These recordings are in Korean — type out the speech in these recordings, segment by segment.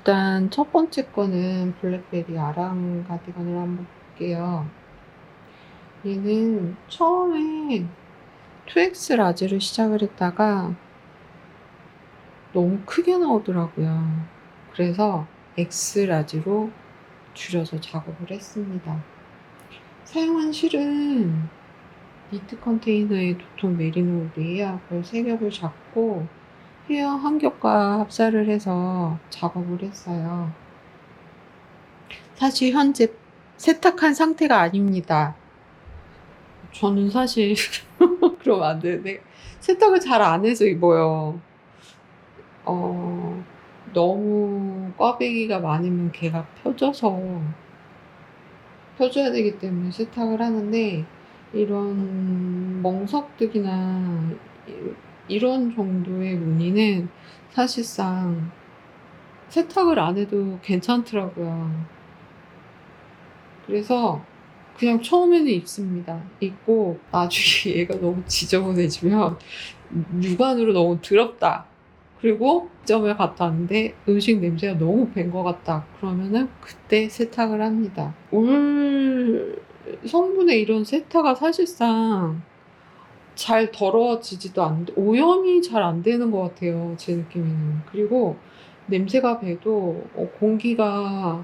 일단 첫 번째 거는 블랙베리 아랑 가디건을 한번 볼게요. 얘는 처음에 2X 라지로 시작을 했다가 너무 크게 나오더라고요. 그래서 X 라지로 줄여서 작업을 했습니다. 사용한 실은 니트 컨테이너에 도톰 메리노 울이에요. 그걸 3겹을 잡고 헤어 한 겹과 합사를 해서 작업을 했어요. 사실 현재 세탁한 상태가 아닙니다. 저는 사실 그러면 안 되는데 세탁을 잘 안 해서 입어요. 어, 너무 꽈배기가 많으면 걔가 펴져야 되기 때문에 세탁을 하는데 이런 멍석들이나 이런 정도의 무늬는 사실상 세탁을 안 해도 괜찮더라고요. 그래서 그냥 처음에는 입습니다. 입고 나중에 얘가 너무 지저분해지면 육안으로 너무 더럽다. 그리고 점에 갔다 왔는데 음식 냄새가 너무 밴 것 같다. 그러면은 그때 세탁을 합니다. 올 성분의 이런 세탁가 사실상 잘 더러워지지도 않는데 오염이 잘 안 되는 것 같아요. 제 느낌에는. 그리고 냄새가 배도 공기가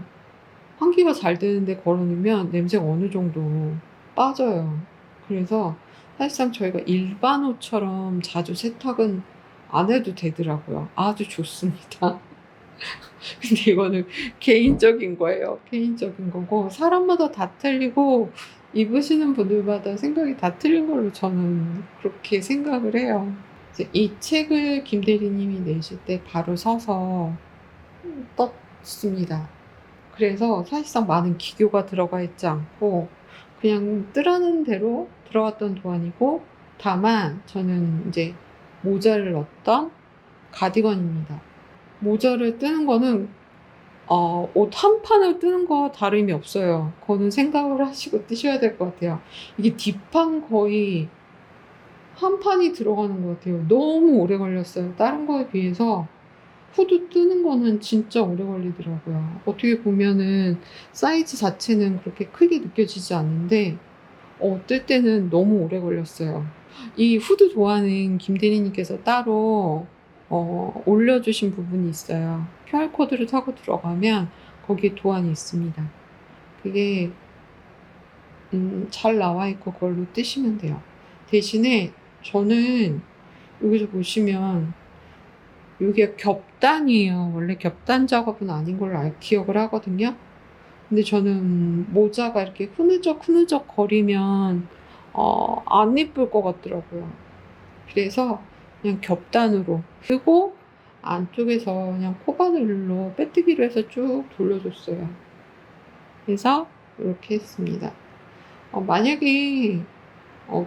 환기가 잘 되는데 걸어놓으면 냄새가 어느 정도 빠져요. 그래서 사실상 저희가 일반 옷처럼 자주 세탁은 안 해도 되더라고요. 아주 좋습니다. 근데 이거는 개인적인 거예요. 개인적인 거고 사람마다 다 틀리고 입으시는 분들마다 생각이 다 틀린 걸로 저는 그렇게 생각을 해요. 이 책을 김 대리님이 내실 때 바로 서서 떴습니다. 그래서 사실상 많은 기교가 들어가 있지 않고 그냥 뜨라는 대로 들어갔던 도안이고, 다만 저는 이제 모자를 넣었던 가디건입니다. 모자를 뜨는 거는 옷 한 판을 뜨는 거 다름이 없어요. 그거는 생각을 하시고 뜨셔야 될 것 같아요. 이게 뒷판 거의 한 판이 들어가는 것 같아요. 너무 오래 걸렸어요. 다른 거에 비해서 후드 뜨는 거는 진짜 오래 걸리더라고요. 어떻게 보면은 사이즈 자체는 그렇게 크게 느껴지지 않는데 뜰 때는 너무 오래 걸렸어요. 이 후드 도안은 김 대리님께서 따로 올려주신 부분이 있어요. QR코드를 타고 들어가면 거기에 도안이 있습니다. 그게 잘 나와 있고 그걸로 뜨시면 돼요. 대신에 저는 여기서 보시면 이게 겹단이에요. 원래 겹단 작업은 아닌 걸로 기억을 하거든요. 근데 저는 모자가 이렇게 흐느적 거리면 안 예쁠 것 같더라고요. 그래서 그냥 겹단으로 쓰고 안쪽에서 그냥 코바늘로 빼뜨기로 해서 쭉 돌려줬어요. 그래서 이렇게 했습니다. 만약에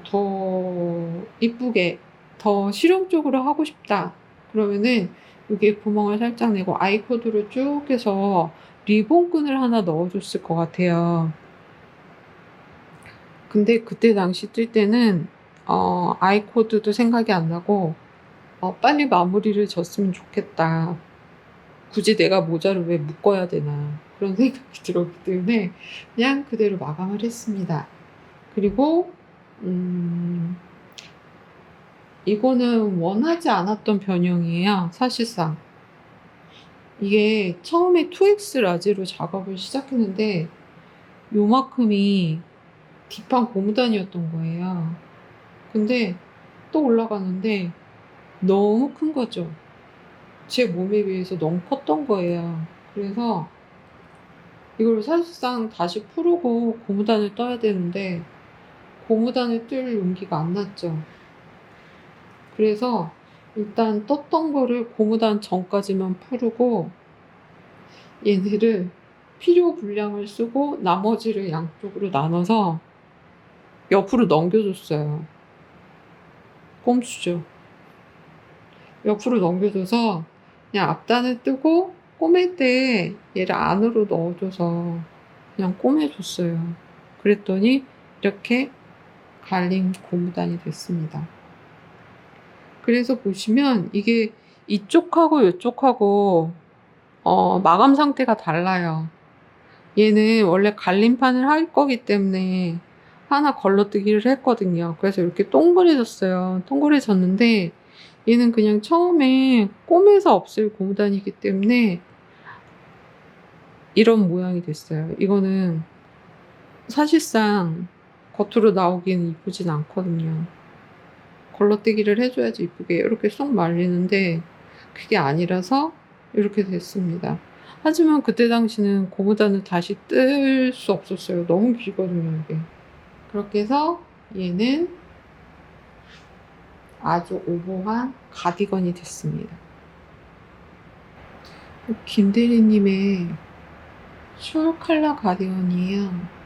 더 이쁘게 더 실용적으로 하고 싶다 그러면은 여기에 구멍을 살짝 내고 아이코드로 쭉 해서 리본끈을 하나 넣어줬을 것 같아요. 근데 그때 당시 뜰 때는 아이코드도 생각이 안 나고 빨리 마무리를 졌으면 좋겠다. 굳이 내가 모자를 왜 묶어야 되나 그런 생각이 들었기 때문에 그냥 그대로 마감을 했습니다. 그리고 이거는 원하지 않았던 변형이에요. 사실상 이게 처음에 2X 라지로 작업을 시작했는데 요만큼이 뒷판 고무단이었던 거예요. 근데 또 올라가는데 너무 큰 거죠. 제 몸에 비해서 너무 컸던 거예요. 그래서 이걸 사실상 다시 풀고 고무단을 떠야 되는데 고무단을 뜰 용기가 안 났죠. 그래서 일단 떴던 거를 고무단 전까지만 풀고 얘네를 필요 분량을 쓰고 나머지를 양쪽으로 나눠서 옆으로 넘겨줬어요. 꼼수죠. 옆으로 넘겨줘서 그냥 앞단을 뜨고 꼬맬 때 얘를 안으로 넣어줘서 그냥 꼬매줬어요. 그랬더니 이렇게 갈린 고무단이 됐습니다. 그래서 보시면 이게 이쪽하고 이쪽하고 마감 상태가 달라요. 얘는 원래 갈림판을 할 거기 때문에 하나 걸러뜨기를 했거든요. 그래서 이렇게 동그래졌어요. 동그래졌는데 얘는 그냥 처음에 꼬매서 없앨 고무단이기 때문에 이런 모양이 됐어요. 이거는 사실상 겉으로 나오기는 이쁘진 않거든요. 걸러뜨기를 해줘야지 이쁘게 이렇게 쏙 말리는데 그게 아니라서 이렇게 됐습니다. 하지만 그때 당시는 고무단을 다시 뜰 수 없었어요. 너무 길거든요, 이게. 그렇게 해서 얘는 아주 오버한 가디건이 됐습니다. 김대리님의 숄 컬러 가디건이에요.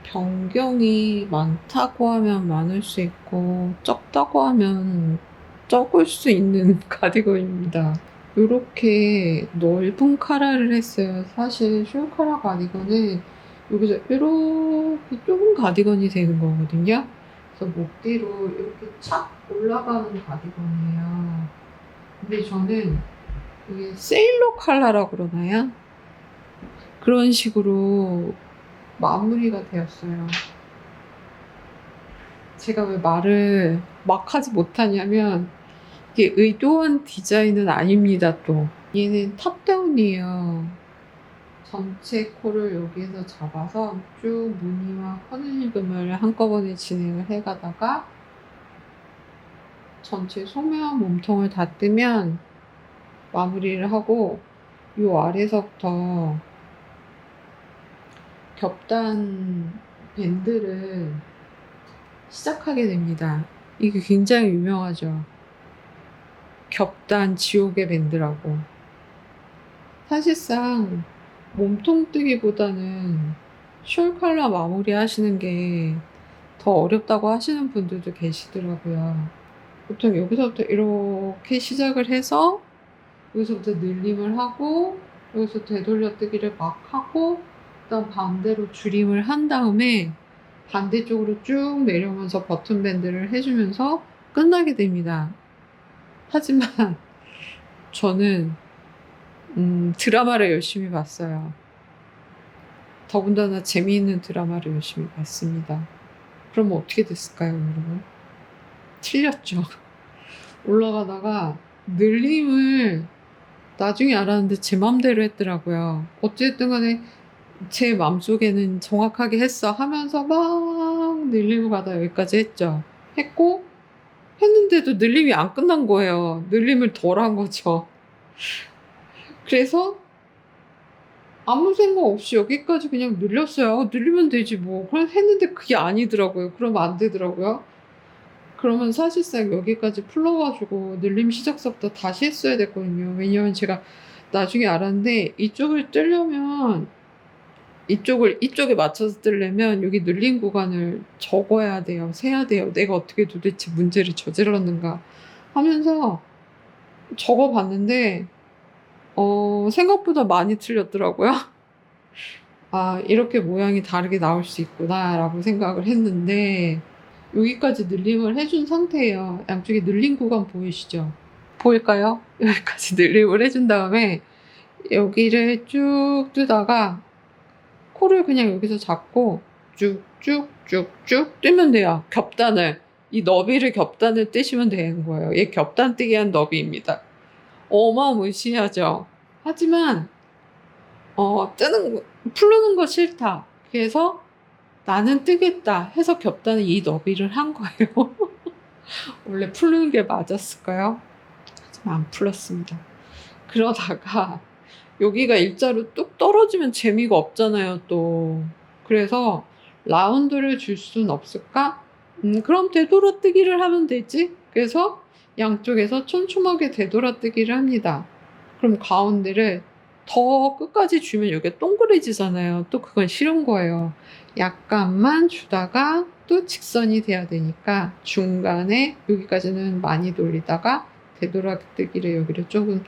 변경이 많다고 하면 많을 수 있고 적다고 하면 적을 수 있는 가디건입니다. 이렇게 넓은 카라를 했어요. 사실 숄 컬러 가디건은 여기서 이렇게 좁은 가디건이 되는 거거든요. 그래서 목 뒤로 이렇게 착 올라가는 가디건이에요. 근데 저는 이게 세일러 컬러라고 그러나요? 그런 식으로 마무리가 되었어요. 제가 왜 말을 막 하지 못하냐면 이게 의도한 디자인은 아닙니다. 또 얘는 탑다운이에요. 전체 코를 여기에서 잡아서 쭉 무늬와 커널리금을 한꺼번에 진행을 해가다가 전체 소매와 몸통을 다 뜨면 마무리를 하고 이 아래서부터 겹단 밴드를 시작하게 됩니다. 이게 굉장히 유명하죠. 겹단 지옥의 밴드라고. 사실상 몸통 뜨기보다는 숄 컬러 마무리 하시는 게 더 어렵다고 하시는 분들도 계시더라고요. 보통 여기서부터 이렇게 시작을 해서 여기서부터 늘림을 하고 여기서 되돌려뜨기를 막 하고 그다음 반대로 줄임을 한 다음에 반대쪽으로 쭉 내려오면서 버튼 밴드를 해주면서 끝나게 됩니다. 하지만 저는 드라마를 열심히 봤어요. 더군다나 재미있는 드라마를 열심히 봤습니다. 그럼 어떻게 됐을까요, 여러분? 틀렸죠. 올라가다가 늘림을 나중에 알았는데 제 맘대로 했더라고요. 어쨌든 간에 제 맘속에는 정확하게 했어 하면서 막 늘리고 가다 여기까지 했죠. 했고 했는데도 늘림이 안 끝난 거예요. 늘림을 덜 한 거죠. 그래서 아무 생각 없이 여기까지 그냥 늘렸어요. 늘리면 되지 뭐. 그럼 했는데 그게 아니더라고요. 그러면 안 되더라고요. 그러면 사실상 여기까지 풀러가지고 늘림 시작서부터 다시 했어야 됐거든요. 왜냐면 제가 나중에 알았는데 이쪽을 뜨려면 이쪽에 맞춰서 뜨려면 여기 늘린 구간을 적어야 돼요. 세야 돼요. 내가 어떻게 도대체 문제를 저질렀는가 하면서 적어봤는데 생각보다 많이 틀렸더라고요. 아, 이렇게 모양이 다르게 나올 수 있구나 라고 생각을 했는데 여기까지 늘림을 해준 상태예요. 양쪽에 늘린 구간 보이시죠? 보일까요? 여기까지 늘림을 해준 다음에 여기를 쭉 뜨다가 코를 그냥 여기서 잡고 쭉쭉쭉쭉 뜨면 돼요. 겹단을. 이 너비를 겹단을 뜨시면 되는 거예요. 얘 겹단 뜨기 한 너비입니다. 어마무시하죠. 하지만 풀르는 거 싫다. 그래서 나는 뜨겠다 해서 겹단을 이 너비를 한 거예요. 원래 풀르는 게 맞았을까요? 하지만 안 풀렸습니다. 그러다가 여기가 일자로 뚝 떨어지면 재미가 없잖아요, 또. 그래서 라운드를 줄 수는 없을까? 그럼 되돌아뜨기를 하면 되지? 그래서 양쪽에서 촘촘하게 되돌아뜨기를 합니다. 그럼 가운데를 더 끝까지 주면 여기가 동그래지잖아요. 또 그건 싫은 거예요. 약간만 주다가 또 직선이 돼야 되니까 중간에 여기까지는 많이 돌리다가 되돌아뜨기를 여기를 조금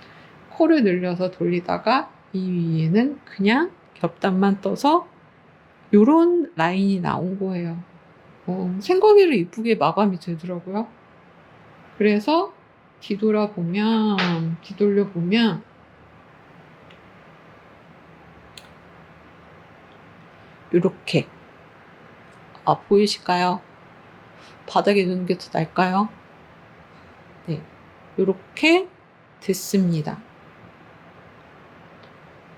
코를 늘려서 돌리다가 이 위에는 그냥 겹단만 떠서 요런 라인이 나온 거예요. 생과기를 이쁘게 마감이 되더라고요. 그래서 뒤돌려보면 요렇게. 보이실까요? 바닥에 두는 게 더 나을까요? 네. 요렇게 됐습니다.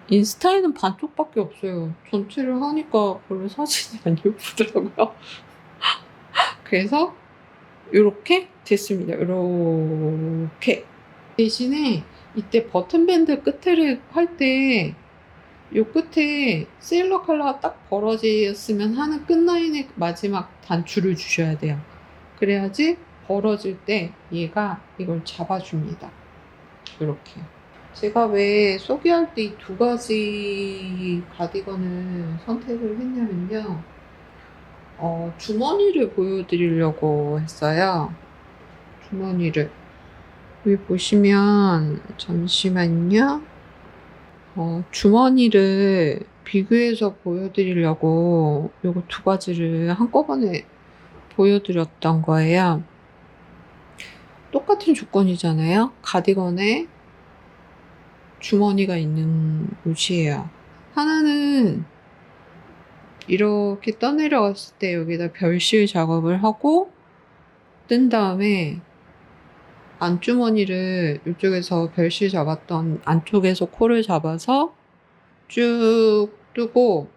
인스타에는 반쪽밖에 없어요. 전체를 하니까 별로 사진이 안 예쁘더라고요. 그래서 요렇게 됐습니다. 요렇게. 대신에 이때 버튼밴드 끝에를 할 때 요 끝에 세일러 컬러가 딱 벌어졌으면 하는 끝라인의 마지막 단추를 주셔야 돼요. 그래야지 벌어질 때 얘가 이걸 잡아줍니다. 이렇게. 제가 왜 소개할 때 이 두 가지 가디건을 선택을 했냐면요. 주머니를 보여드리려고 했어요. 주머니를. 여기 보시면, 잠시만요. 주머니를 비교해서 보여드리려고 요거 두 가지를 한꺼번에 보여드렸던 거예요. 똑같은 조건이잖아요. 가디건에 주머니가 있는 옷이에요. 하나는 이렇게 떠내려갔을 때 여기다 별실 작업을 하고 뜬 다음에 안주머니를 이쪽에서 별실 잡았던 안쪽에서 코를 잡아서 쭉 뜨고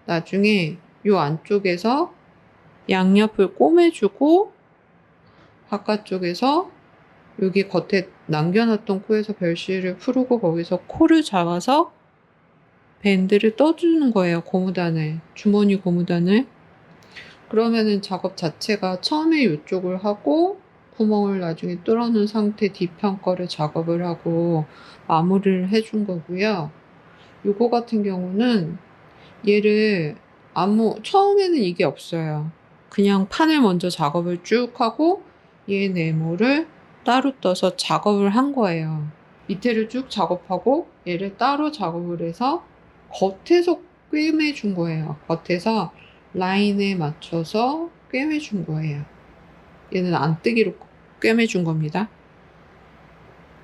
나중에 이 안쪽에서 양옆을 꼬매주고 바깥쪽에서 여기 겉에 남겨놨던 코에서 별실을 풀고 거기서 코를 잡아서 밴드를 떠주는 거예요. 고무단을. 주머니 고무단을. 그러면은 작업 자체가 처음에 이쪽을 하고 구멍을 나중에 뚫어놓은 상태 뒤편 거를 작업을 하고 마무리를 해준 거고요. 요거 같은 경우는 얘를 처음에는 이게 없어요. 그냥 판을 먼저 작업을 쭉 하고 얘 네모를 따로 떠서 작업을 한 거예요. 밑에를 쭉 작업하고 얘를 따로 작업을 해서 겉에서 꿰매준 거예요. 겉에서 라인에 맞춰서 꿰매준 거예요. 얘는 안뜨기로 꿰매준 겁니다.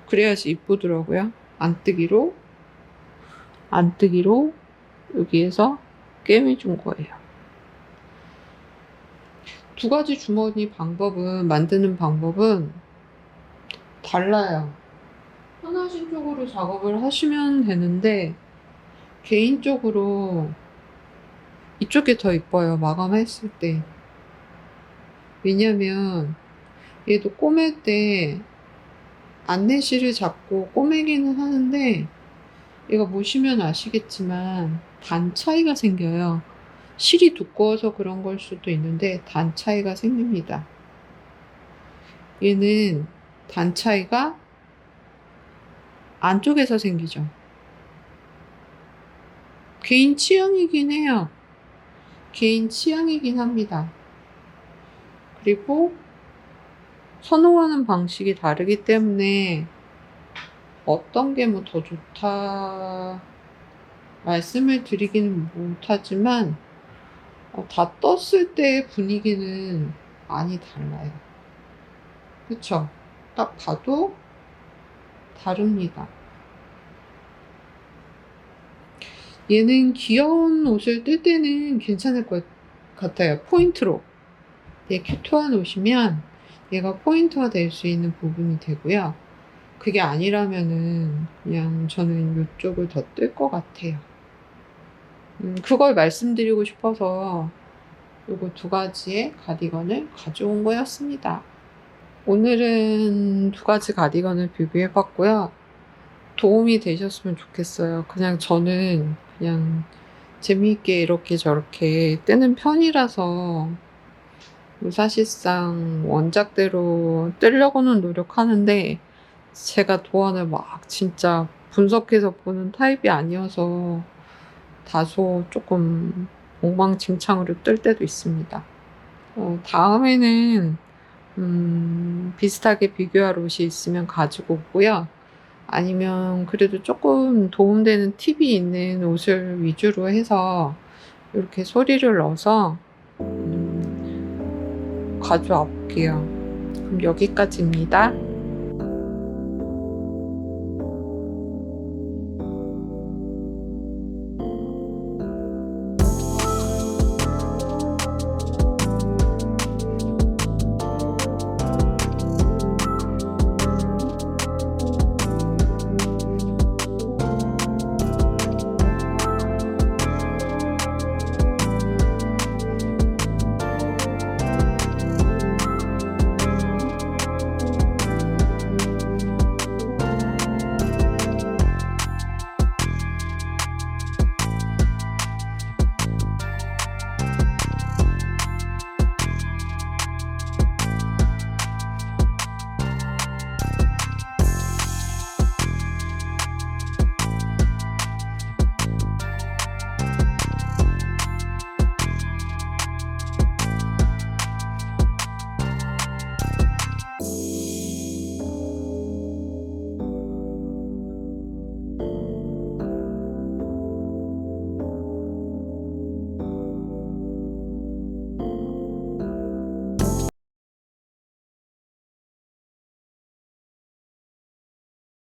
그래야지 이쁘더라고요. 안뜨기로 여기에서 꿰매준 거예요. 두 가지 주머니 만드는 방법은 달라요. 편하신 쪽으로 작업을 하시면 되는데 개인적으로 이쪽이 더 이뻐요. 마감했을 때. 왜냐면 얘도 꼬맬 때 안내실을 잡고 꼬매기는 하는데 얘가 보시면 아시겠지만 단 차이가 생겨요. 실이 두꺼워서 그런 걸 수도 있는데 단 차이가 생깁니다. 얘는 단 차이가 안쪽에서 생기죠. 개인 취향이긴 해요. 개인 취향이긴 합니다. 그리고 선호하는 방식이 다르기 때문에 어떤 게 뭐 더 좋다 말씀을 드리기는 못하지만 다 떴을 때 분위기는 많이 달라요. 그쵸? 딱 봐도 다릅니다. 얘는 귀여운 옷을 뜰 때는 괜찮을 것 같아요. 포인트로. 얘 큐트한 옷이면 얘가 포인트가 될 수 있는 부분이 되고요. 그게 아니라면은 그냥 저는 이쪽을 더 뜰 것 같아요. 그걸 말씀드리고 싶어서 요거 두 가지의 가디건을 가져온 거였습니다. 오늘은 두 가지 가디건을 비교해봤고요. 도움이 되셨으면 좋겠어요. 저는 그냥 재미있게 이렇게 저렇게 뜨는 편이라서 사실상 원작대로 뜨려고는 노력하는데 제가 도안을 막 진짜 분석해서 보는 타입이 아니어서 다소 조금 엉망진창으로 뜰 때도 있습니다. 다음에는 비슷하게 비교할 옷이 있으면 가지고 오고요. 아니면 그래도 조금 도움되는 팁이 있는 옷을 위주로 해서 이렇게 소리를 넣어서 가져와 볼게요. 그럼 여기까지입니다.